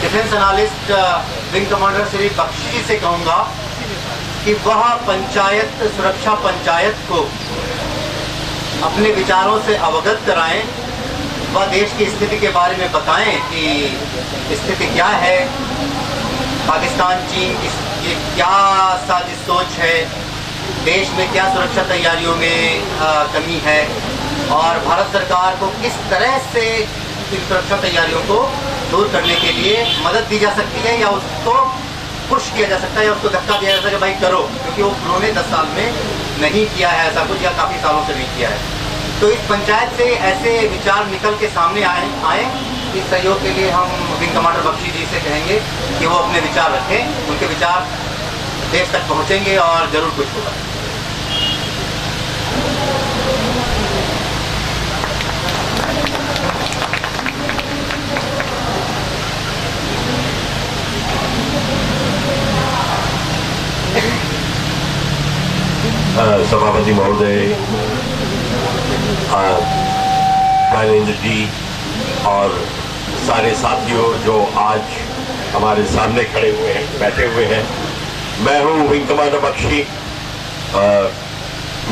Defence analyst wing commander Shri Bakshi ji से कहूँगा कि वह पंचायत सुरक्षा पंचायत को अपने विचारों से अवगत कराएं, वह देश की स्थिति के बारे में बताएं कि स्थिति क्या है, पाकिस्तान चीन की क्या साजिश सोच है, देश में क्या सुरक्षा तैयारियों में कमी है और भारत सरकार को किस तरह से इन सुरक्षा तैयारियों को दूर करने के लिए मदद दी जा सकती है या उसको पुश किया जा सकता है या उसको धक्का दिया जा सकता है कि भाई करो, क्योंकि वो उन्होंने 10 साल में नहीं किया है ऐसा कुछ या काफ़ी सालों से नहीं किया है। तो इस पंचायत से ऐसे विचार निकल के सामने आए इस सहयोग के लिए हम विंग कमांडर बख्शी जी से कहेंगे कि वो अपने विचार रखें, उनके विचार देश तक पहुँचेंगे और ज़रूर कुछ होगा। सभापति महोदय, शैलेंद्र जी और सारे साथियों जो आज हमारे सामने खड़े हुए हैं, बैठे हुए हैं। मैं हूं विंग कमांडर बख्शी।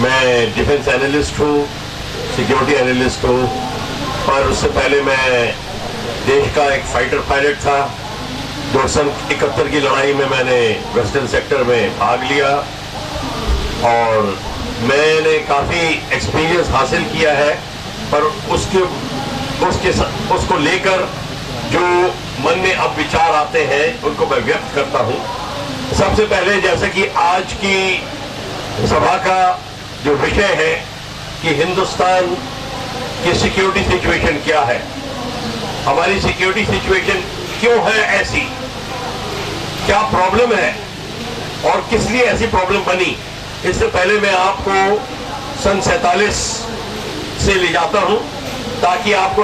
मैं डिफेंस एनालिस्ट हूं, सिक्योरिटी एनालिस्ट हूं, पर उससे पहले मैं देश का एक फाइटर पायलट था। 1971 की लड़ाई में मैंने वेस्टर्न सेक्टर में भाग लिया और मैंने काफ़ी एक्सपीरियंस हासिल किया है, पर उसको लेकर जो मन में अब विचार आते हैं उनको मैं व्यक्त करता हूं। सबसे पहले जैसे कि आज की सभा का जो विषय है कि हिंदुस्तान की सिक्योरिटी सिचुएशन क्या है, हमारी सिक्योरिटी सिचुएशन क्यों है ऐसी, क्या प्रॉब्लम है और किस लिए ऐसी प्रॉब्लम बनी। इससे पहले मैं आपको सन 47 से ले जाता हूं ताकि आपको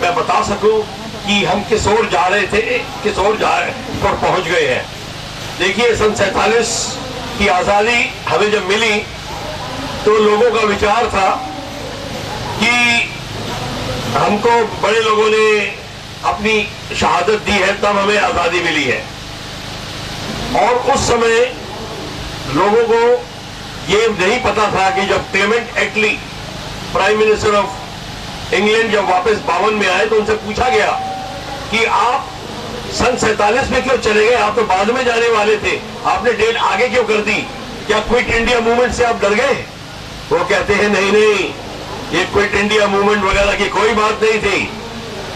मैं बता सकूं कि हम किस ओर जा रहे थे, किस ओर पर पहुंच गए हैं। देखिए, सन 47 की आज़ादी हमें जब मिली तो लोगों का विचार था कि हमको बड़े लोगों ने अपनी शहादत दी है तब हमें आज़ादी मिली है। और उस समय लोगों को ये नहीं पता था कि जब Clement Attlee prime minister of England जब वापस 52 में आए तो उनसे पूछा गया कि आप सन 47 में क्यों चले गए, आप तो बाद में जाने वाले थे, आपने डेट आगे क्यों कर दी, क्या क्विट इंडिया मूवमेंट से आप डर गए। वो कहते हैं नहीं, ये क्विट इंडिया मूवमेंट वगैरह की कोई बात नहीं थी,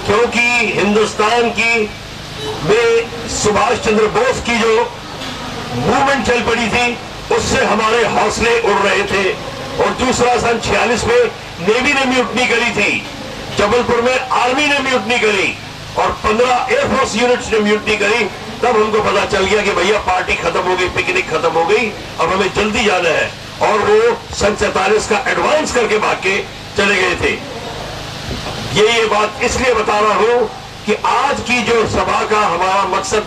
क्योंकि हिंदुस्तान की में सुभाष चंद्र बोस की जो मूवमेंट चल पड़ी थी उससे हमारे हौसले उड़ रहे थे। और दूसरा, सन 46 में नेवी ने म्यूटनी करी थी, जबलपुर में आर्मी ने म्यूटनी करी और 15 एयरफोर्स यूनिट्स ने म्यूटनी करी। तब हमको पता चल गया कि भैया पार्टी खत्म हो गई, पिकनिक खत्म हो गई, अब हमें जल्दी जाना है। और वो सन 47 का एडवांस करके भाग के चले गए थे। ये बात इसलिए बता रहा हूं कि आज की जो सभा का हमारा मकसद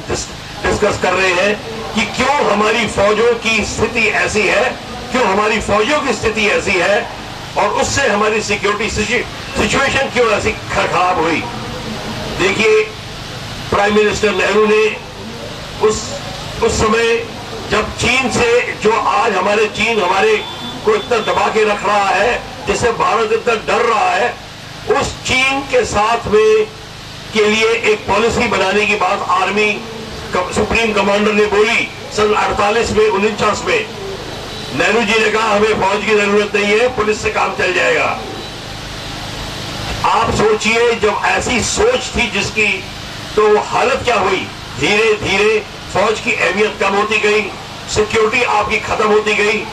डिस्कस कर रहे हैं कि क्यों हमारी फौजों की स्थिति ऐसी है, क्यों हमारी फौजों की स्थिति ऐसी है और उससे हमारी सिक्योरिटी सिचुएशन क्यों ऐसी खराब हुई। देखिए, प्राइम मिनिस्टर नेहरू ने उस समय जब चीन से जो आज चीन हमारे को इतना दबा के रख रहा है, जिससे भारत इतना डर रहा है, उस चीन के साथ में के लिए एक पॉलिसी बनाने की बात आर्मी सुप्रीम कमांडर ने बोली सन 48 में 49 में। नेहरू जी ने कहा हमें फौज की जरूरत नहीं है, पुलिस से काम चल जाएगा। आप सोचिए, जब ऐसी सोच थी जिसकी, तो वो हालत क्या हुई। धीरे धीरे फौज की अहमियत कम होती गई, सिक्योरिटी आपकी खत्म होती गई,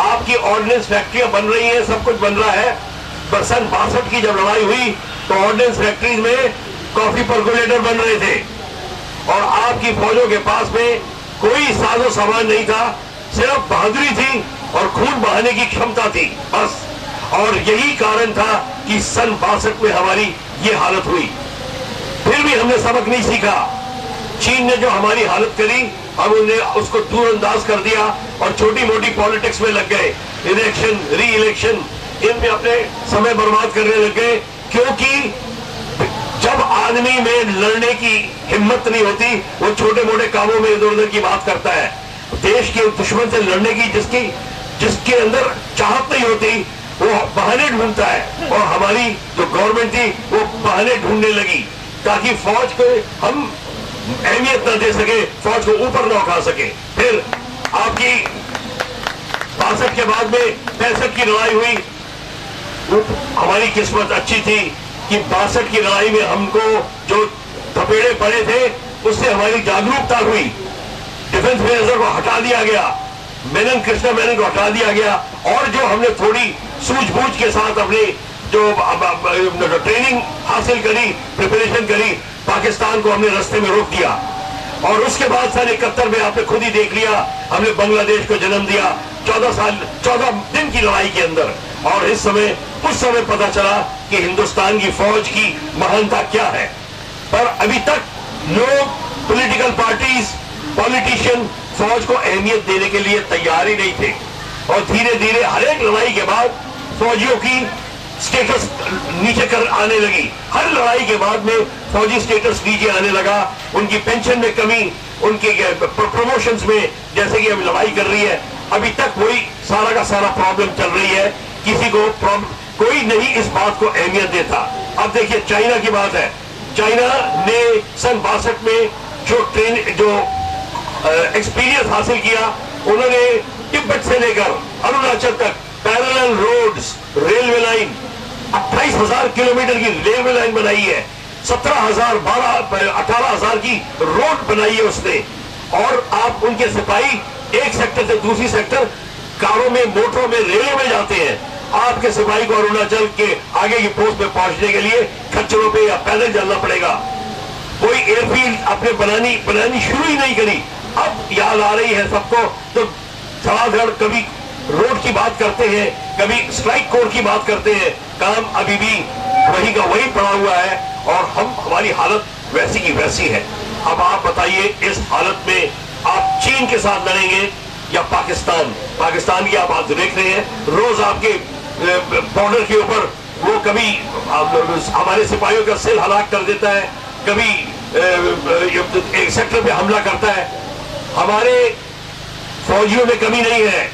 आपकी ऑर्डिनेंस फैक्ट्रियां बन रही हैं, सब कुछ बन रहा है। पर सन 62 की जब लड़ाई हुई तो ऑर्डिनेंस फैक्ट्रीज में कॉफी परकोलेटर बन रहे थे और आपकी फौजों के पास में कोई साजो सामान नहीं था, सिर्फ बहादुरी थी और खून बहाने की क्षमता थी, बस। और यही कारण था कि सन 62 में हमारी ये हालत हुई। फिर भी हमने सबक नहीं सीखा। चीन ने जो हमारी हालत करी, हम उन्हें उसको दूरअंदाज कर दिया और छोटी मोटी पॉलिटिक्स में लग गए, इलेक्शन, री इलेक्शन, इनमें अपने समय बर्बाद करने लग गए। क्योंकि जब आदमी में लड़ने की हिम्मत नहीं होती, वो छोटे मोटे कामों में इधर उधर की बात करता है। देश के दुश्मन से लड़ने की जिसके अंदर चाहत नहीं होती, वो बहाने ढूंढता है। और हमारी जो गवर्नमेंट थी वो बहाने ढूंढने लगी ताकि फौज को हम अहमियत न दे सके, फौज को ऊपर न उठा सके। फिर आपकी 62 के बाद में 65 की लड़ाई हुई। हमारी किस्मत अच्छी थी कि 62 की लड़ाई में हमको जो थपेड़े पड़े थे उससे हमारी जागरूकता हुई। डिफेंस मिनिस्टर को हटा दिया गया, मेनन कृष्णा मेनन को हटा दिया गया, और जो हमने थोड़ी सूझबूझ के साथ अपनी जो ट्रेनिंग हासिल करी, प्रिपरेशन करी, पाकिस्तान को हमने रास्ते में रोक दिया। और उसके बाद सन 71 में आपने खुद ही देख लिया, हमने बांग्लादेश को जन्म दिया 14 दिन की लड़ाई के अंदर। और उस समय पता चला कि हिंदुस्तान की फौज की महानता क्या है। पर अभी तक लोग, पॉलिटिकल पार्टीज, पॉलिटिशियन फौज को अहमियत देने के लिए तैयार ही नहीं थे। और धीरे धीरे हर एक लड़ाई के बाद फौजियों की स्टेटस नीचे कर आने लगी। हर लड़ाई के बाद में फौजी स्टेटस नीचे आने लगा, उनकी पेंशन में कमी, उनके प्रमोशंस में, जैसे कि अभी लड़ाई कर रही है, अभी तक वही सारा का सारा प्रॉब्लम चल रही है। किसी को कोई नहीं इस बात को अहमियत देता। अब देखिए चाइना की बात है। चाइना ने सन 62 में जो एक्सपीरियंस हासिल किया, उन्होंने तिब्बत से लेकर अरुणाचल तक parallel roads, railway line, 28,000 kilometre की रेलवे लाइन बनाई है, 18,000 की रोड बनाई है उसने। और आप उनके सिपाही एक सेक्टर से दूसरी सेक्टर कारों में, मोटरों में, रेलों में जाते हैं। आपके सिपाही को अरुणाचल के आगे की पोस्ट में पहुंचने के लिए खच्चरों पे या पैदल चलना पड़ेगा। कोई एयरफील्ड आपने बनानी शुरू ही नहीं करी। अब याद आ रही है सबको, तो धड़ाधड़ कभी रोड की बात करते हैं, कभी स्ट्राइक कोर की बात करते हैं। काम अभी भी वही का वही पड़ा हुआ है और हमारी हालत वैसी की वैसी है। अब आप बताइए, इस हालत में आप चीन के साथ लड़ेंगे या पाकिस्तान की आप देख रहे हैं, रोज आपके बॉर्डर के ऊपर वो कभी हमारे सिपाहियों का सिर हलाक कर देता है, कभी एक सेक्टर पे हमला करता है। हमारे फौजियों में कमी नहीं है,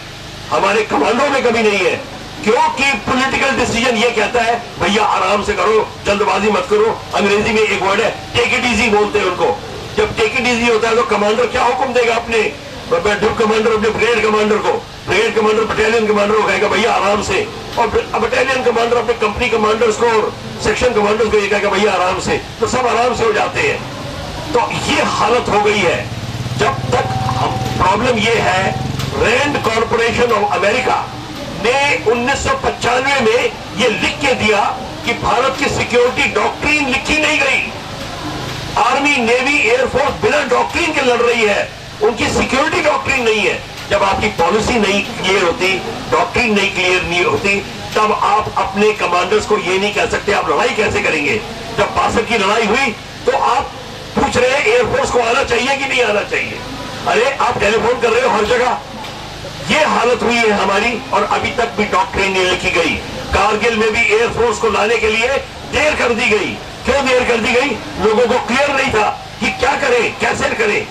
हमारे कमांडो में कमी नहीं है, क्योंकि पॉलिटिकल डिसीजन ये कहता है भैया आराम से करो, जल्दबाजी मत करो। अंग्रेजी में एक वर्ड है टेक इट इजी बोलते हैं उनको। जब टेक इट इजी होता है तो कमांडर क्या हुक्म देगा अपने डिप कमांडर, अपने ब्रिगेड कमांडर को, ब्रिगेड कमांडर बटालियन कमांडर को कहेगा भैया आराम से, और बटालियन कमांडर अपने कंपनी कमांडर्स को और सेक्शन कमांडर्स को ये कहेगा भैया आराम से, तो सब आराम से हो जाते हैं। तो ये हालत हो गई है। जब तक प्रॉब्लम ये है, रैंड कॉर्पोरेशन ऑफ अमेरिका ने 1995 में ये लिख के दिया कि भारत की सिक्योरिटी डॉक्ट्रिन लिखी नहीं गई। आर्मी, नेवी, एयरफोर्स बिना डॉक्ट्रिन के लड़ रही है, उनकी सिक्योरिटी डॉक्ट्रिन नहीं है। जब आपकी पॉलिसी नहीं क्लियर होती, डॉक्ट्रिन नहीं क्लियर नहीं होती, तब आप अपने कमांडर्स को ये नहीं कह सकते आप लड़ाई कैसे करेंगे। जब 62 की लड़ाई हुई तो आप पूछ रहे हैं एयरफोर्स को आना चाहिए कि नहीं आना चाहिए। अरे आप टेलीफोन कर रहे हो हर जगह। ये हालत हुई है हमारी, और अभी तक भी डॉक्ट्रिन नहीं लिखी गई। कारगिल में भी एयरफोर्स को लाने के लिए देर कर दी गई। क्यों देर कर दी गई? लोगों को क्लियर नहीं था कि क्या करें, कैसे करें।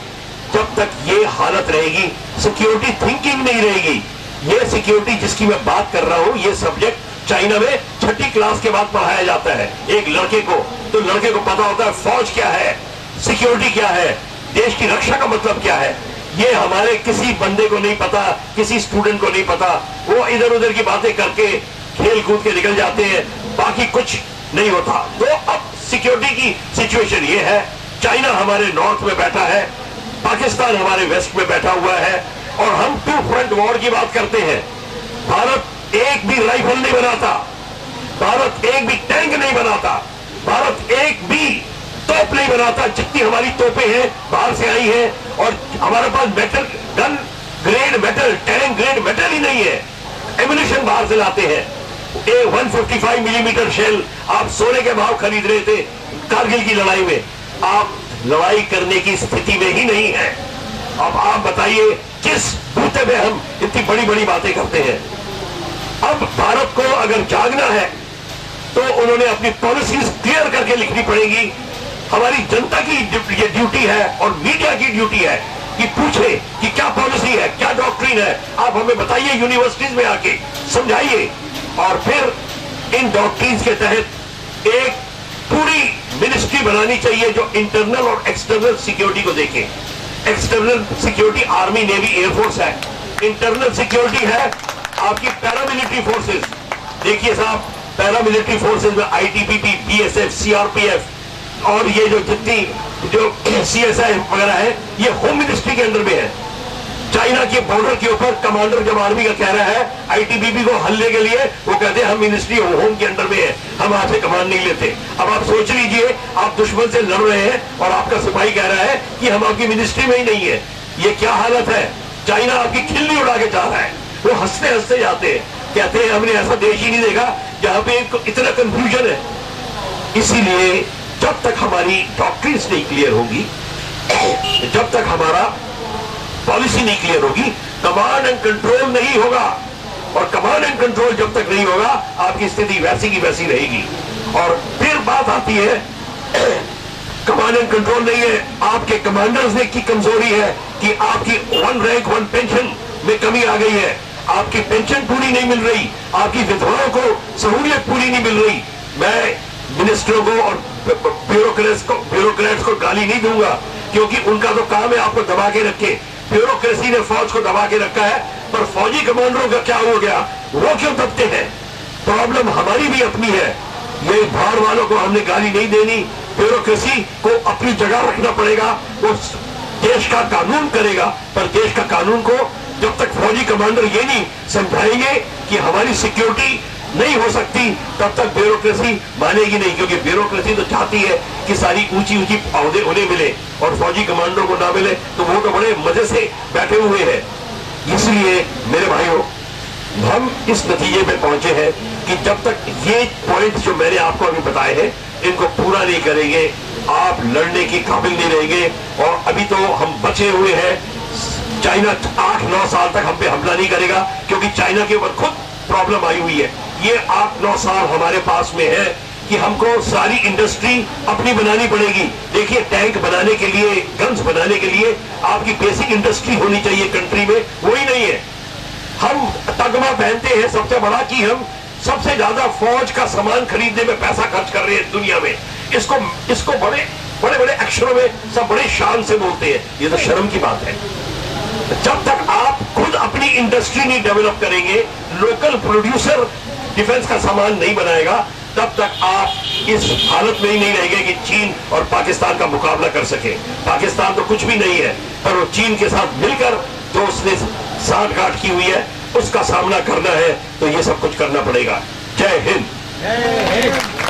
जब तक ये हालत रहेगी, सिक्योरिटी थिंकिंग नहीं रहेगी। ये सिक्योरिटी जिसकी मैं बात कर रहा हूं, ये सब्जेक्ट चाइना में 6ठी क्लास के बाद पढ़ाया जाता है एक लड़के को। तो लड़के को पता होता है फौज क्या है, सिक्योरिटी क्या है, देश की रक्षा का मतलब क्या है। ये हमारे किसी बंदे को नहीं पता, किसी स्टूडेंट को नहीं पता। वो इधर उधर की बातें करके खेल कूद के निकल जाते हैं, बाकी कुछ नहीं होता। तो अब सिक्योरिटी की सिचुएशन ये है, चाइना हमारे नॉर्थ में बैठा है, पाकिस्तान हमारे वेस्ट में बैठा हुआ है, और हम 2 फ्रंट वॉर की बात करते हैं। भारत एक भी राइफल नहीं बनाता, भारत एक भी टैंक नहीं बनाता, भारत एक भी तोप नहीं बनाता। जितनी हमारी तोपें हैं बाहर से आई हैं, और हमारे पास metal gun grade metal, tank grade metal ही नहीं है। एम्यूनिशन बाहर से लाते हैं। 155 मिलीमीटर शेल आप सोने के भाव खरीद रहे थे कारगिल की लड़ाई में। आप लड़ाई करने की स्थिति में ही नहीं है। अब आप बताइए किस बूते में हम इतनी बड़ी बड़ी बातें करते हैं। अब भारत को अगर जागना है तो उन्होंने अपनी पॉलिसीज क्लियर करके लिखनी पड़ेगी। हमारी जनता की ये ड्यूटी है और मीडिया की ड्यूटी है कि पूछे कि क्या पॉलिसी है, क्या डॉक्ट्रिन है, आप हमें बताइए, यूनिवर्सिटीज में आके समझाइए, और फिर इन डॉक्ट्रिन्स के तहत एक पूरी मिनिस्ट्री बनानी चाहिए जो इंटरनल और एक्सटर्नल सिक्योरिटी को देखे। External security army, navy, air force है। इंटरनल सिक्योरिटी है आपकी पैरामिलिट्री फोर्सेस। देखिए साहब, पैरामिलिट्री फोर्सेस में आईटीबीपी, बीएसएफ, सीआरपीएफ और ये जो जितनी जो सीएसआई वगैरह है, ये होम मिनिस्ट्री के अंदर में है। चाइना के बॉर्डर के ऊपर कमांडर जब आर्मी का कह रहा है आईटीबीपी को हल्ले के लिए, वो कहते हैं हम मिनिस्ट्री होम के अंदर में है, हम आपसे कमांड नहीं लेते। अब आप सोच लीजिए, आप दुश्मन से लड़ रहे हैं और आपका सिपाही कह रहा है कि हम आपकी मिनिस्ट्री में ही नहीं है। ये क्या हालत है? चाइना आपकी खिल्ली उड़ा के जा रहा है। वो हंसते हंसते जाते हैं, कहते हैं हमने ऐसा देश ही नहीं देखा जहां पे इतना कंफ्यूजन है। इसीलिए जब तक हमारी डॉक्ट्रिन्स नहीं क्लियर होगी, जब तक हमारा पॉलिसी नहीं क्लियर होगी, कमांड एंड कंट्रोल नहीं होगा। और कमांड एंड कंट्रोल जब तक नहीं होगा, आपकी स्थिति वैसी की वैसी रहेगी। और फिर बात आती है, कमांड एंड कंट्रोल नहीं है, आपके कमांडर्स ने की कमजोरी है कि आपकी 1 रैंक 1 पेंशन में कमी आ गई है, आपकी पेंशन पूरी नहीं मिल रही, आपकी विधवाओं को सहूलियत पूरी नहीं मिल रही। मैं मिनिस्टरों को और ब्यूरोक्रेट्स को गाली नहीं दूंगा, क्योंकि उनका तो काम है आपको दबा के रखे। ब्यूरोक्रेसी ने फौज को दबा के रखा है, पर फौजी कमांडरों का क्या हो गया? वो क्यों दबते हैं? प्रॉब्लम हमारी भी अपनी है। ये बाहर वालों को हमने गाली नहीं देनी, ब्यूरोक्रेसी को अपनी जगह रखना पड़ेगा। वो देश का कानून करेगा, पर देश का कानून को जब तक फौजी कमांडर ये नहीं समझाएंगे कि हमारी सिक्योरिटी नहीं हो सकती, तब तक ब्यूरोक्रेसी मानेगी नहीं। क्योंकि ब्यूरोक्रेसी तो चाहती है कि सारी ऊंची ऊंची पौधे उन्हें मिले और फौजी कमांडरों को ना मिले, तो वो तो बड़े मजे से बैठे हुए हैं। इसलिए मेरे भाइयों, हम इस नतीजे पे पहुंचे हैं कि जब तक ये पॉइंट जो मैंने आपको अभी बताए हैं, इनको पूरा नहीं करेंगे, आप लड़ने की काबिल नहीं रहेंगे। और अभी तो हम बचे हुए हैं, चाइना 8-9 साल तक हम पे हमला नहीं करेगा, क्योंकि चाइना के ऊपर खुद प्रॉब्लम आई हुई है। ये 8-9 साल हमारे पास में है कि हमको सारी इंडस्ट्री अपनी बनानी पड़ेगी। देखिए, टैंक बनाने के लिए, गन्स बनाने के लिए आपकी बेसिक इंडस्ट्री होनी चाहिए कंट्री में, वही नहीं है। हम तगमा पहनते हैं सबसे बड़ा कि हम सबसे ज्यादा फौज का सामान खरीदने में पैसा खर्च कर रहे हैं दुनिया में। इसको बड़े बड़े अक्षरों में सब बड़े शान से बोलते हैं। ये तो शर्म की बात है। जब तक आप खुद अपनी इंडस्ट्री नहीं डेवलप करेंगे, लोकल प्रोड्यूसर डिफेंस का सामान नहीं बनाएगा, तब तक आप इस हालत में ही नहीं रहेंगे कि चीन और पाकिस्तान का मुकाबला कर सके। पाकिस्तान तो कुछ भी नहीं है, पर वो चीन के साथ मिलकर जो उसने सांठगांठ की हुई है, उसका सामना करना है, तो ये सब कुछ करना पड़ेगा। जय हिंद।